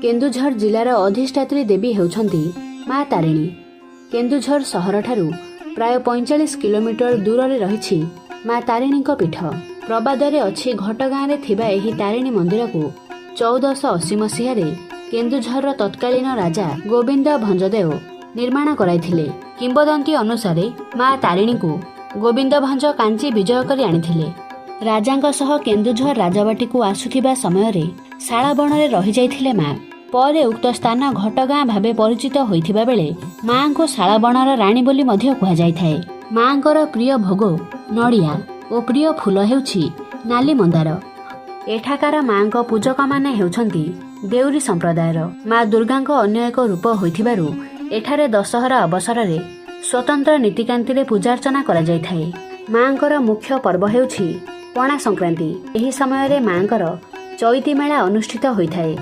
केन्दुझर जिलार अधिष्ठात्री देवी हेउछन्ती माँ तारिणी। केन्दुझर सहर ठारू प्राय 45 किलोमीटर दूर रे रहिछि माँ तारिणी पीठ। प्रबादरे अछि घटगाँ रे थिबा एही तारिणी मंदिर को 1480 मसीह केन्दुझर तत्कालीन राजा गोविंद भंजदेव निर्माण कराइथिले। किंबदंती अनुसारे माँ तारिणी को गोविंद भंज कांची विजय करी आनिथिले। राजांक सह केन्दुझर राजबाटी को आसुथिबा समय रे शाळाबण रे रहि जाइथिले माँ। परे उक्त स्थान घटगाँ भावे परिचित होइथिबा बेले माँ को शाळाबणर राणी बोली मध्य कुहा जाइथाए। माँकर प्रिय भोग नड़िया और प्रिय फूल हेउछि नाली मंदार। एठाकार माँ को पूजक माने हेउछन्ती देउरी संप्रदायर। माँ दुर्गांक अन्य एक रूप होइथिबारु एठारे दशहरा अवसर रे स्वतंत्र नीतिकांति रे पूजार्चना करा जाइथाए। माँकर मुख्य पर्व हेउछि पणा संक्रांति। एही समय रे माँकर चैती मेला अनुष्ठित होइथाए।